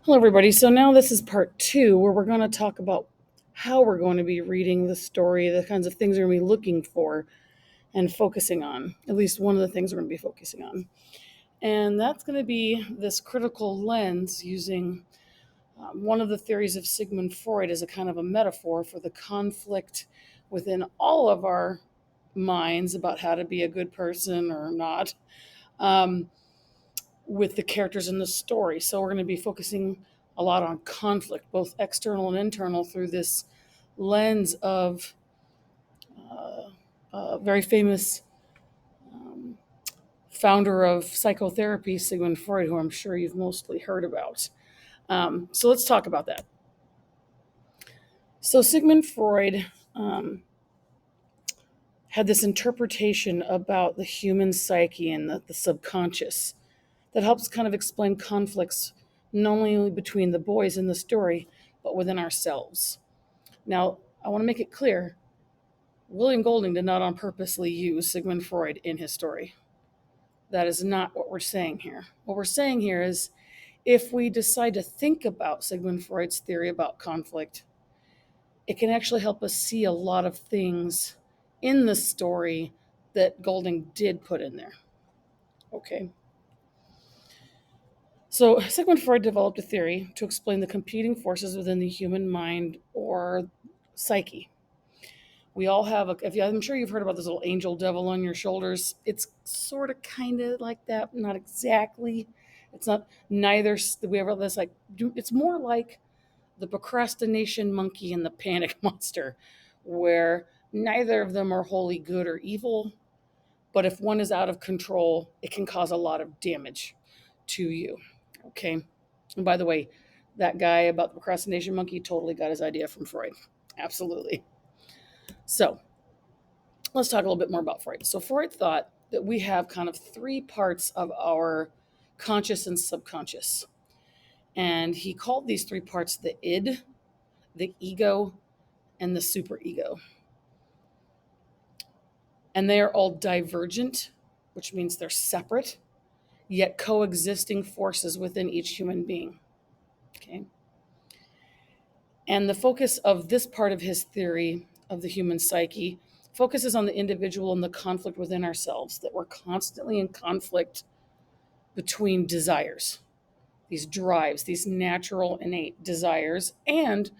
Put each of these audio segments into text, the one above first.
Hello, everybody. So now this is part two where we're going to talk about how we're going to be reading the story, the kinds of things we're going to be looking for and focusing on. At least one of the things we're going to be focusing on. And that's going to be this critical lens using one of the theories of Sigmund Freud as a kind of a metaphor for the conflict within all of our minds about how to be a good person or not. Um, with the characters in the story. So we're going to be focusing a lot on conflict, both external and internal, through this lens of very famous um, founder of psychotherapy, Sigmund Freud, who I'm sure you've mostly heard about. So let's talk about that. So Sigmund Freud had this interpretation about the human psyche and the subconscious that helps kind of explain conflicts not only between the boys in the story, but within ourselves. Now, I want to make it clear William Golding did not on purposely use Sigmund Freud in his story. That is not what we're saying here. What we're saying here is if we decide to think about Sigmund Freud's theory about conflict, it can actually help us see a lot of things in the story that Golding did put in there. Okay. So, Sigmund Freud developed a theory to explain the competing forces within the human mind or psyche. We all have I'm sure you've heard about this little angel devil on your shoulders. It's sort of kind of like that, not exactly. It's not neither. We have this it's more like the procrastination monkey and the panic monster, where neither of them are wholly good or evil, but if one is out of control, it can cause a lot of damage to you. Okay. And by the way, that guy about the procrastination monkey totally got his idea from Freud. Absolutely. So let's talk a little bit more about Freud. So Freud thought that we have kind of three parts of our conscious and subconscious. And he called these three parts the id, the ego, and the superego. And they are all divergent, which means they're separate, yet coexisting forces within each human being. Okay. And the focus of this part of his theory of the human psyche focuses on the individual and the conflict within ourselves, that we're constantly in conflict between desires, these drives, these natural innate desires, and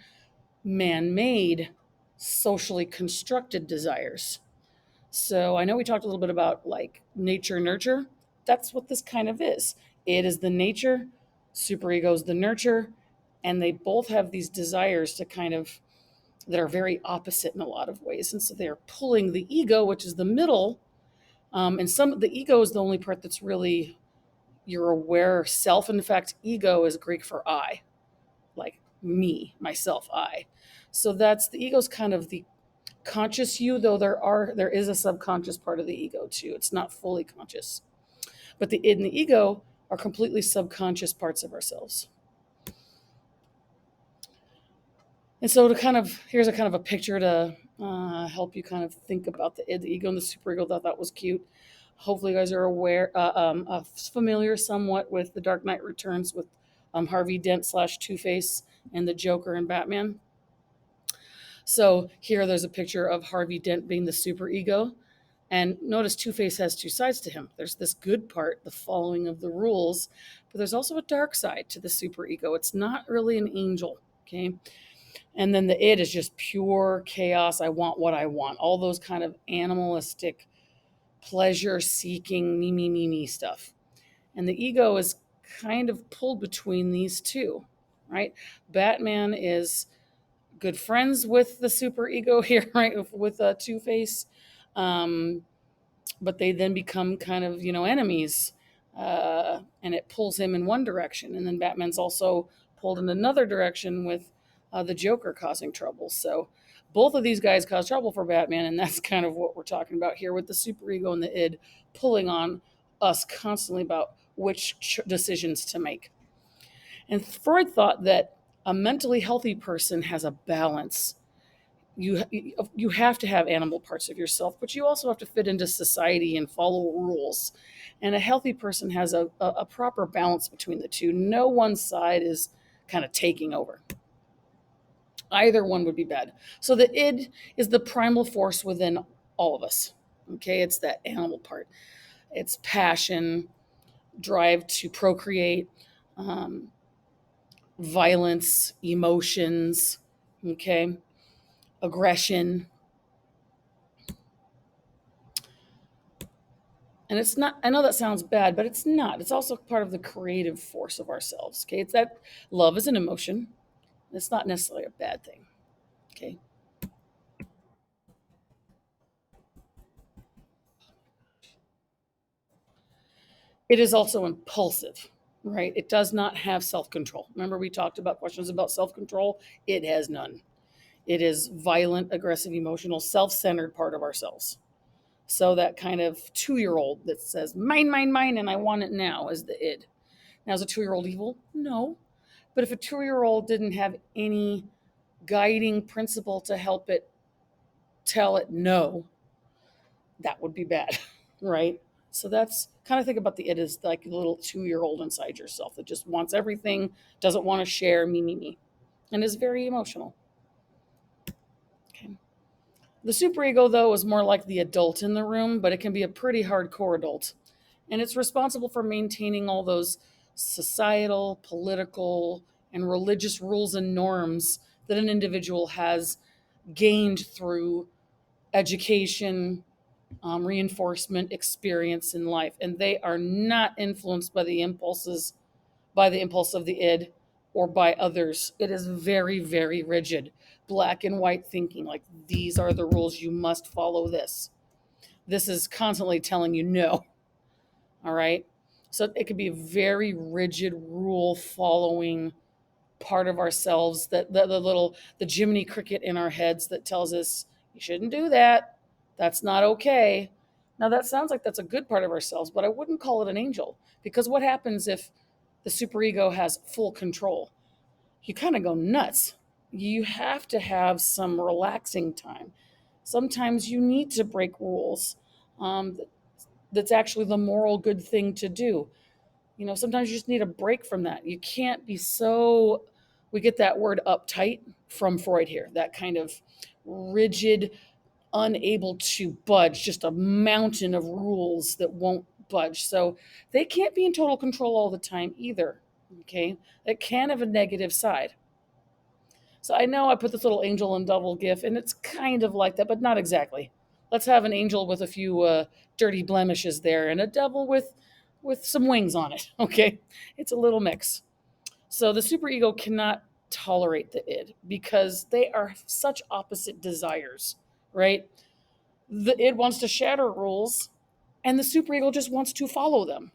man made, socially constructed desires. So I know we talked a little bit about like nature nurture. That's what this kind of is. It is the nature, superego is the nurture, and they both have these desires to kind of that are very opposite in a lot of ways. And so they are pulling the ego, which is the middle. And some the ego is the only part that's really your aware self. In fact, ego is Greek for I, like me, myself, I. So that's the ego's kind of the conscious you, though there is a subconscious part of the ego too. It's not fully conscious. But the id and the ego are completely subconscious parts of ourselves. And so to kind of here's a kind of a picture to help you kind of think about the id, the ego, and the superego. That was cute. Hopefully, you guys are familiar somewhat with The Dark Knight Returns with Harvey Dent slash Two Face and the Joker and Batman. So here, there's a picture of Harvey Dent being the superego, and notice Two Face has two sides to him. There's this good part, the following of the rules, but there's also a dark side to the superego. It's not really an angel. Okay. And then the id is just pure chaos. I want what I want. All those kind of animalistic, pleasure seeking, me stuff. And the ego is kind of pulled between these two, right? Batman is good friends with the superego here, right? With Two Face. Um, but they then become kind of, enemies. And it pulls him in one direction. And then Batman's also pulled in another direction with the Joker causing trouble. So both of these guys cause trouble for Batman, and that's kind of what we're talking about here with the superego and the id pulling on us constantly about which decisions to make. And Freud thought that a mentally healthy person has a balance. You have to have animal parts of yourself, but you also have to fit into society and follow rules. And a healthy person has a proper balance between the two. No one side is kind of taking over. Either one would be bad. So the id is the primal force within all of us. Okay, it's that animal part. It's passion, drive to procreate, um, violence, emotions, okay, aggression. And it's not, I know that sounds bad, but it's not. It's also part of the creative force of ourselves. Okay, it's that love is an emotion. It's not necessarily a bad thing. Okay, it is also impulsive, right? It does not have self control. Remember, we talked about questions about self control? It has none. It is violent, aggressive, emotional, self centered part of ourselves. So that kind of 2 year old that says, mine, mine, mine, and I want it now is the id. Now, is a 2 year old evil? No. But if a 2 year old didn't have any guiding principle to help it tell it no, that would be bad, right? So that's kind of think about the it as like a little 2 year old inside yourself that just wants everything, doesn't want to share, me, and is very emotional. Okay. The superego, though, is more like the adult in the room, but it can be a pretty hardcore adult. And it's responsible for maintaining all those societal, political, and religious rules and norms that an individual has gained through education, reinforcement, experience in life. And they are not influenced by the impulse of the id or by others. It is very, very rigid, black and white thinking, like these are the rules, you must follow this. This is constantly telling you no. All right. So it could be a very rigid rule following part of ourselves that the little the Jiminy cricket in our heads that tells us you shouldn't do that. That's not okay. Now that sounds like that's a good part of ourselves, but I wouldn't call it an angel because what happens if the superego has full control? You kind of go nuts. You have to have some relaxing time. Sometimes you need to break rules. That's actually the moral good thing to do. Sometimes you just need a break from that. You can't be so, we get that word uptight from Freud here, that kind of rigid, unable to budge, just a mountain of rules that won't budge. So they can't be in total control all the time either. Okay. It can have a negative side. So I know I put this little angel and devil gif, and it's kind of like that, but not exactly. Let's have an angel with a few dirty blemishes there, and a devil with some wings on it. Okay, it's a little mix. So the superego cannot tolerate the id because they are such opposite desires, right? The id wants to shatter rules, and the superego just wants to follow them.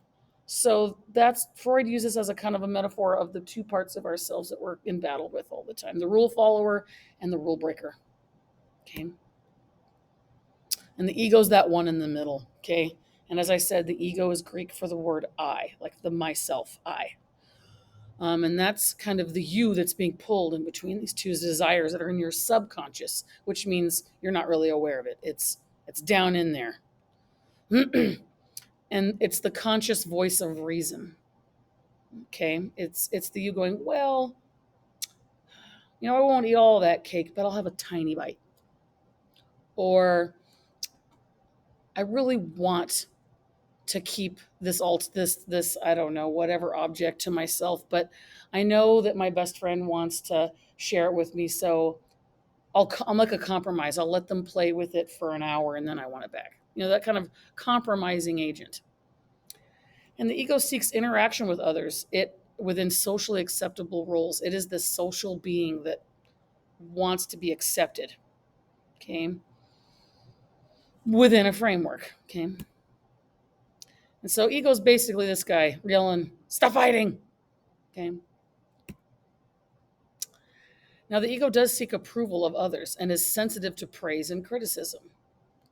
So that's Freud uses as a kind of a metaphor of the two parts of ourselves that we're in battle with all the time: the rule follower and the rule breaker. Okay, and the ego's that one in the middle. Okay, and as I said, the ego is Greek for the word I, like the myself, I. And that's kind of the you that's being pulled in between these two desires that are in your subconscious, which means you're not really aware of it. It's down in there. And it's the conscious voice of reason. Okay, it's the you going, well, I won't eat all that cake, but I'll have a tiny bite. Or I really want to keep this I don't know, whatever object to myself, but I know that my best friend wants to share it with me, so I'm like a compromise. I'll let them play with it for an hour and then I want it back. That kind of compromising agent. And the ego seeks interaction with others. It within socially acceptable roles. It is the social being that wants to be accepted. Okay. Within a framework. Okay. And so ego is basically this guy yelling, stop fighting. Okay. Now the ego does seek approval of others and is sensitive to praise and criticism.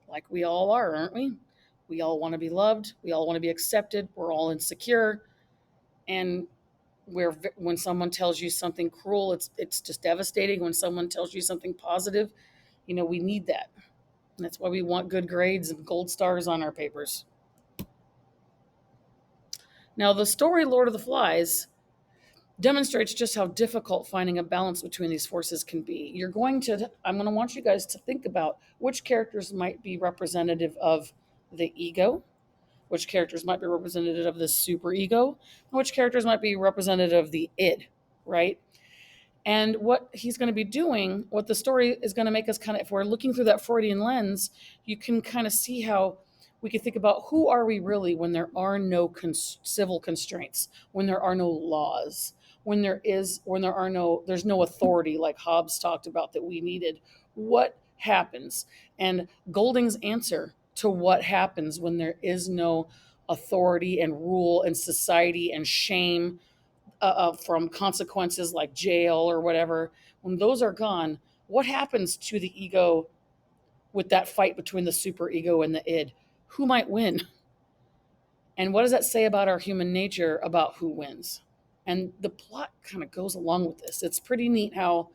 Like we all are, aren't we? We all want to be loved. We all want to be accepted. We're all insecure. And when someone tells you something cruel, it's just devastating. When someone tells you something positive, we need that. And that's why we want good grades and gold stars on our papers. Now, the story Lord of the Flies demonstrates just how difficult finding a balance between these forces can be. I'm going to want you guys to think about which characters might be representative of the ego, which characters might be representative of the superego, and which characters might be representative of the id, right? And what he's going to be doing, what the story is going to make us kind of, if we're looking through that Freudian lens, you can kind of see how we can think about who are we really when there are no civil constraints, when there are no laws, there's no authority like Hobbes talked about that we needed. What happens? And Golding's answer to what happens when there is no authority and rule and society and shame from consequences like jail or whatever, when those are gone, what happens to the ego with that fight between the superego and the id? Who might win? And what does that say about our human nature about who wins? And the plot kind of goes along with this. It's pretty neat how,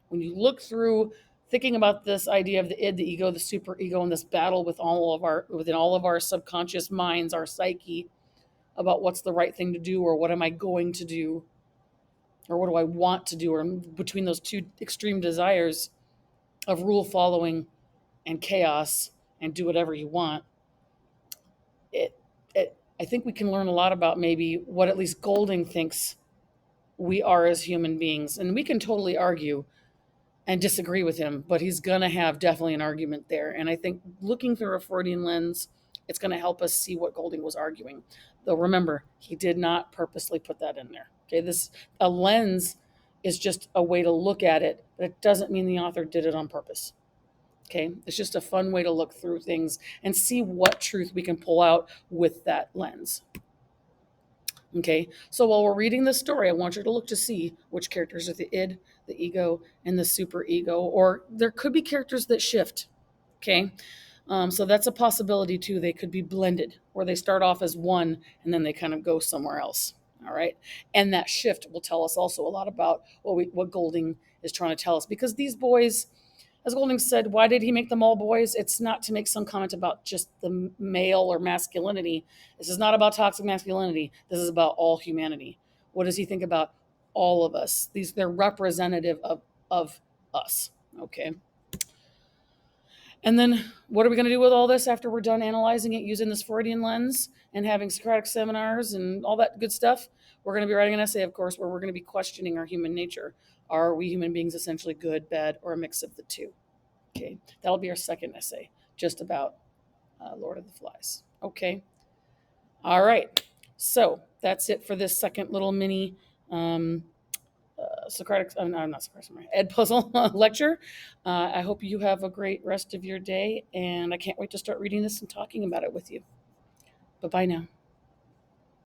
when you look through thinking about this idea of the id, the ego, the superego, and this battle within all of our subconscious minds, our psyche, about what's the right thing to do or what am I going to do or what do I want to do, or between those two extreme desires of rule following and chaos and do whatever you want. I think we can learn a lot about maybe what at least Golding thinks we are as human beings. And we can totally argue and disagree with him, but he's going to have definitely an argument there. And I think looking through a Freudian lens, it's going to help us see what Golding was arguing. Though remember, he did not purposely put that in there. Okay, this a lens is just a way to look at it, but it doesn't mean the author did it on purpose. Okay, it's just a fun way to look through things and see what truth we can pull out with that lens. Okay, so while we're reading this story, I want you to look to see which characters are the id, the ego, and the superego, or there could be characters that shift. Okay, so that's a possibility too. They could be blended, where they start off as one and then they kind of go somewhere else. All right, and that shift will tell us also a lot about what Golding is trying to tell us, because these boys, as Golding said, why did he make them all boys? It's not to make some comment about just the male or masculinity. This is not about toxic masculinity. This is about all humanity. What does he think about all of us? They're representative of us. Okay. And then what are we going to do with all this after we're done analyzing it using this Freudian lens and having Socratic seminars and all that good stuff? We're going to be writing an essay, of course, where we're going to be questioning our human nature. Are we human beings essentially good, bad, or a mix of the two? Okay, that'll be our second essay, just about Lord of the Flies. Okay, all right. So that's it for this second little mini um, Socratic, no, not Socratic, Ed puzzle lecture. I hope you have a great rest of your day, and I can't wait to start reading this and talking about it with you. Bye bye now.